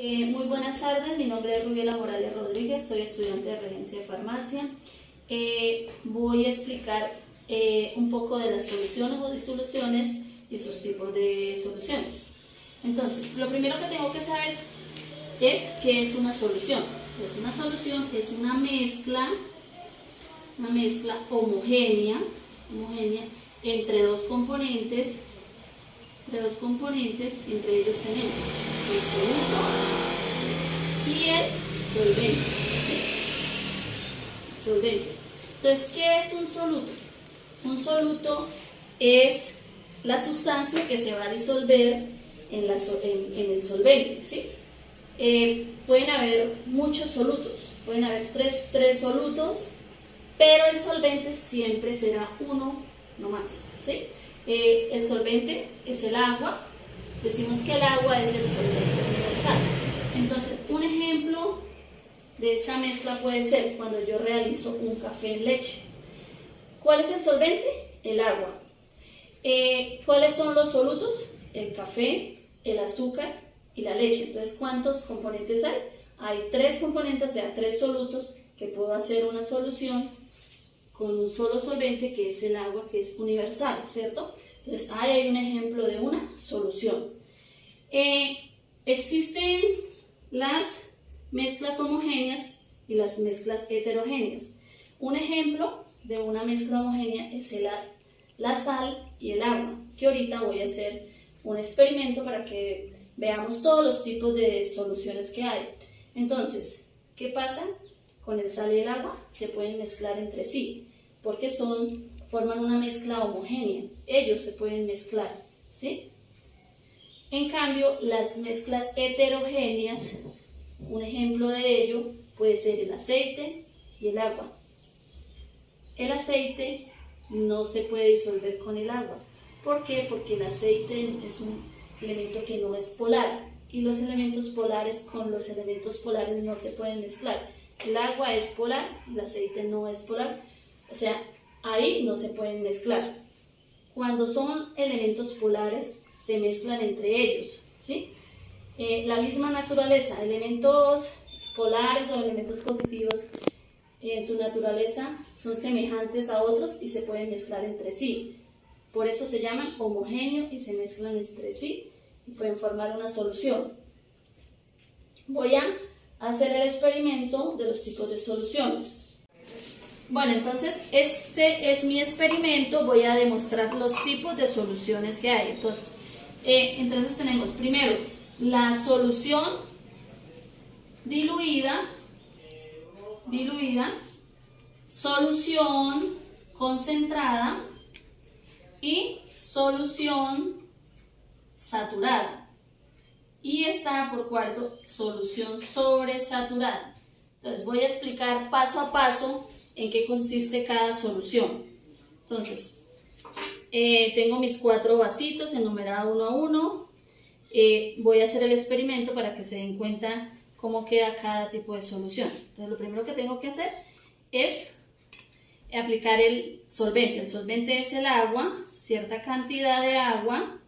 Muy buenas tardes, mi nombre es Rubiela Morales Rodríguez, soy estudiante de Regencia de Farmacia. Voy a explicar un poco de las soluciones o disoluciones y sus tipos de soluciones. Entonces, lo primero que tengo que saber es qué es una solución. Pues una solución es una mezcla homogénea entre dos componentes. Entre ellos tenemos el soluto y el solvente. Entonces, ¿qué es un soluto? Un soluto es la sustancia que se va a disolver en el solvente, ¿sí? Pueden haber muchos solutos, pueden haber tres solutos, pero el solvente siempre será uno nomás, ¿sí? El solvente es el agua. Decimos que el agua es el solvente universal. Entonces, un ejemplo de esta mezcla puede ser cuando yo realizo un café en leche. ¿Cuál es el solvente? El agua. ¿Cuáles son los solutos? El café, el azúcar y la leche. Entonces, ¿cuántos componentes hay? Hay 3 componentes, o sea, 3 solutos que puedo hacer una solución con un solo solvente, que es el agua, que es universal, ¿cierto? Entonces, ahí hay un ejemplo de una solución. Existen las mezclas homogéneas y las mezclas heterogéneas. Un ejemplo de una mezcla homogénea es la sal y el agua, que ahorita voy a hacer un experimento para que veamos todos los tipos de soluciones que hay. Entonces, ¿qué pasa? Con el sal y el agua se pueden mezclar entre sí, porque forman una mezcla homogénea. Ellos se pueden mezclar, ¿sí? En cambio, las mezclas heterogéneas, un ejemplo de ello puede ser el aceite y el agua. El aceite no se puede disolver con el agua. ¿Por qué? Porque el aceite es un elemento que no es polar, y los elementos polares con los elementos polares no se pueden mezclar. El agua es polar, el aceite no es polar, o sea, ahí no se pueden mezclar. Cuando son elementos polares, se mezclan entre ellos, ¿sí? La misma naturaleza, elementos polares o elementos positivos, en su naturaleza son semejantes a otros y se pueden mezclar entre sí. Por eso se llaman homogéneos y se mezclan entre sí y pueden formar una solución. Voy a hacer el experimento de los tipos de soluciones. Bueno, entonces este es mi experimento. Voy a demostrar los tipos de soluciones que hay. Entonces tenemos primero la solución diluida, solución concentrada y solución saturada. Y está por cuarto solución sobresaturada. Entonces voy a explicar paso a paso en qué consiste cada solución. Entonces, tengo mis 4 vasitos enumerados uno a uno. Voy a hacer el experimento para que se den cuenta cómo queda cada tipo de solución. Entonces, lo primero que tengo que hacer es aplicar el solvente. El solvente es el agua, cierta cantidad de agua,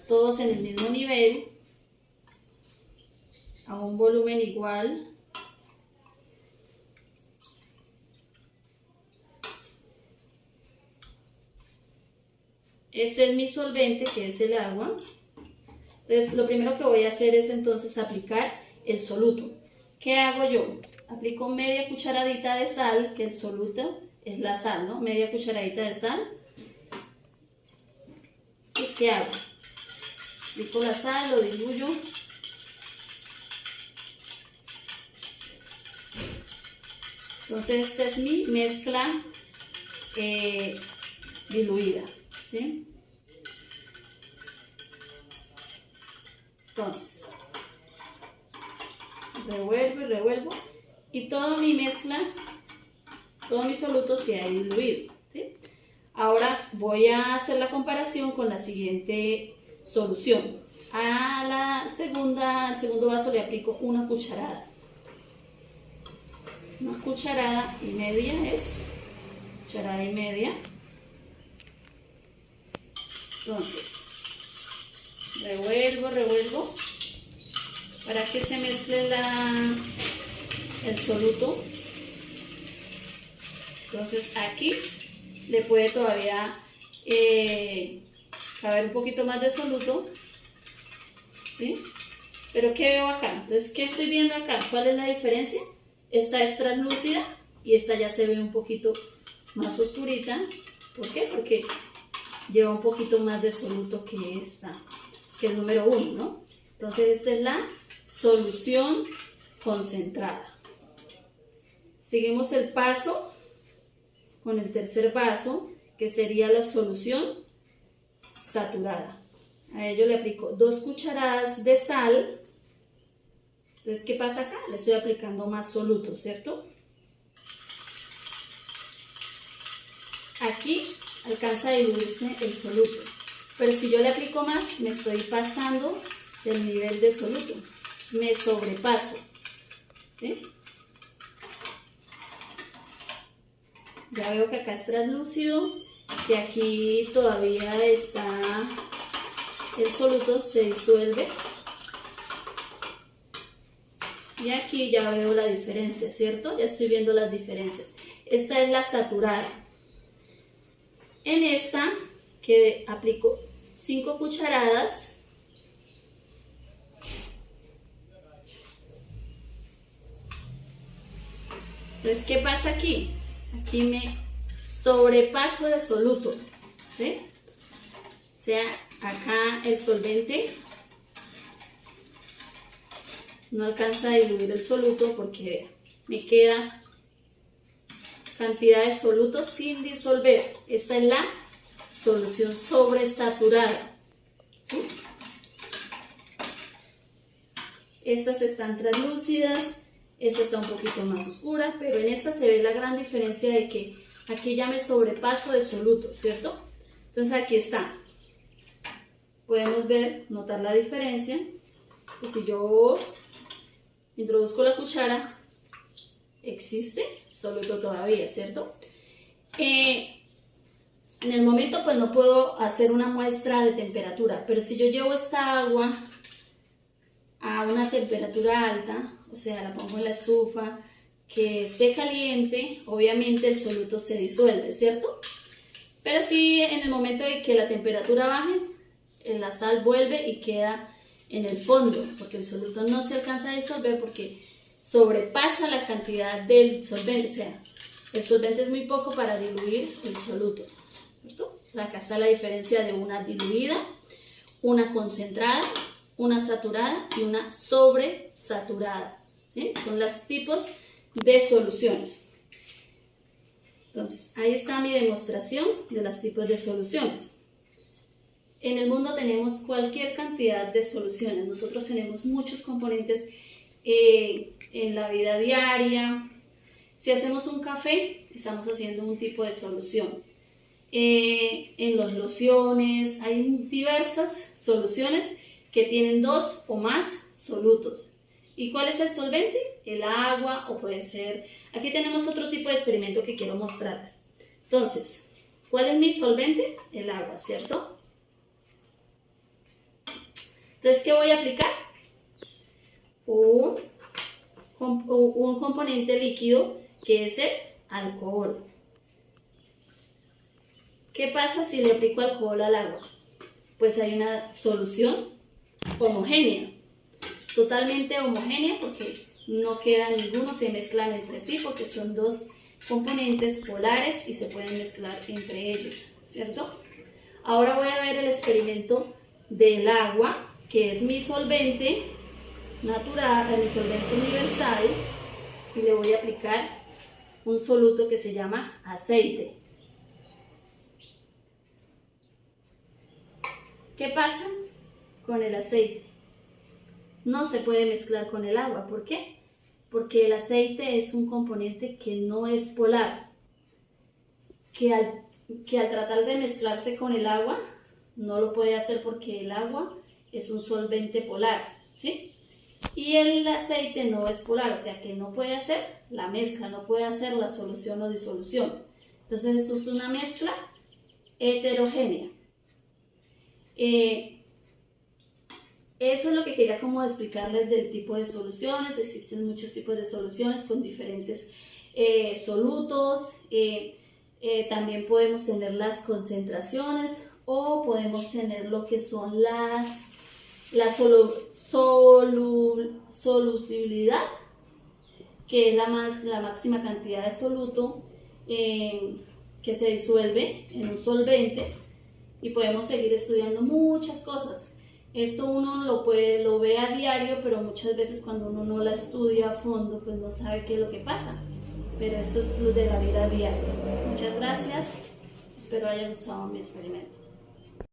todos en el mismo nivel, a un volumen igual. Este es mi solvente, que es el agua. Entonces, lo primero que voy a hacer es entonces aplicar el soluto. ¿Qué hago yo? Aplico media cucharadita de sal, que el soluto es la sal, ¿no? Media cucharadita de sal. Pues, ¿qué hago? Aplico la sal, lo diluyo. Entonces, esta es mi mezcla diluida, ¿sí? Entonces, revuelvo y toda mi mezcla, todo mi soluto se ha diluido, ¿sí? Ahora voy a hacer la comparación con la siguiente solución. Al segundo vaso le aplico una cucharada. Una cucharada y media es cucharada y media. Entonces, revuelvo para que se mezcle el soluto. Entonces aquí le puede todavía caber un poquito más de soluto, ¿sí? Pero ¿qué veo acá? Entonces, ¿qué estoy viendo acá? ¿Cuál es la diferencia? Esta es translúcida y esta ya se ve un poquito más oscurita. ¿Por qué? Porque lleva un poquito más de soluto que esta, que es número 1, ¿no? Entonces esta es la solución concentrada. Seguimos el paso con el tercer vaso, que sería la solución saturada. A ello le aplico 2 cucharadas de sal. Entonces, ¿qué pasa acá? Le estoy aplicando más soluto, ¿cierto? Aquí alcanza a diluirse el soluto, pero si yo le aplico más, me estoy pasando del nivel de soluto, me sobrepaso, ¿sí? Ya veo que acá es translúcido, que aquí todavía está el soluto, se disuelve, y aquí ya veo la diferencia, ¿cierto? Ya estoy viendo las diferencias. Esta es la saturada. En esta, que aplico 5 cucharadas, entonces, ¿qué pasa aquí? Aquí me sobrepaso de soluto, ¿sí? O sea, acá el solvente no alcanza a diluir el soluto porque me queda cantidad de soluto sin disolver. Esta es la solución sobresaturada, ¿sí? Estas están translúcidas, esta está un poquito más oscura, pero en esta se ve la gran diferencia de que aquí ya me sobrepaso de soluto, ¿cierto? Entonces aquí está. Podemos ver, notar la diferencia. Y si yo introduzco la cuchara, existe soluto todavía, ¿cierto? En el momento pues no puedo hacer una muestra de temperatura, pero si yo llevo esta agua a una temperatura alta, o sea, la pongo en la estufa, que se caliente, obviamente el soluto se disuelve, ¿cierto? Pero si en el momento de que la temperatura baje, la sal vuelve y queda en el fondo, porque el soluto no se alcanza a disolver porque sobrepasa la cantidad del solvente, o sea, el solvente es muy poco para diluir el soluto, ¿cierto? Acá está la diferencia de una diluida, una concentrada, una saturada y una sobresaturada, ¿sí? Son los tipos de soluciones. Entonces, ahí está mi demostración de los tipos de soluciones. En el mundo tenemos cualquier cantidad de soluciones. Nosotros tenemos muchos componentes en la vida diaria. Si hacemos un café, estamos haciendo un tipo de solución. En las lociones hay diversas soluciones que tienen 2 o más solutos. ¿Y cuál es el solvente? El agua, o puede ser... Aquí tenemos otro tipo de experimento que quiero mostrarles. Entonces, ¿cuál es mi solvente? El agua, ¿cierto? Entonces, ¿qué voy a aplicar? Un componente líquido que es el alcohol. ¿Qué pasa si le aplico alcohol al agua? Pues hay una solución homogénea, totalmente homogénea, porque no queda ninguno, se mezclan entre sí porque son 2 componentes polares y se pueden mezclar entre ellos, ¿cierto? Ahora voy a ver el experimento del agua, que es mi solvente natural, mi solvente universal, y le voy a aplicar un soluto que se llama aceite. ¿Qué pasa con el aceite? No se puede mezclar con el agua. ¿Por qué? Porque el aceite es un componente que no es polar, que al tratar de mezclarse con el agua no lo puede hacer porque el agua es un solvente polar, ¿sí? Y el aceite no es polar, o sea que no puede hacer la mezcla, no puede hacer la solución o disolución. Entonces esto es una mezcla heterogénea. Eso es lo que quería como explicarles del tipo de soluciones. Existen muchos tipos de soluciones con diferentes solutos. También podemos tener las concentraciones o podemos tener lo que son la solubilidad, que es la máxima cantidad de soluto que se disuelve en un solvente, y podemos seguir estudiando muchas cosas. Esto uno lo ve a diario, pero muchas veces cuando uno no la estudia a fondo, pues no sabe qué es lo que pasa. Pero esto es lo de la vida diaria. Muchas gracias. Espero haya gustado mi experimento.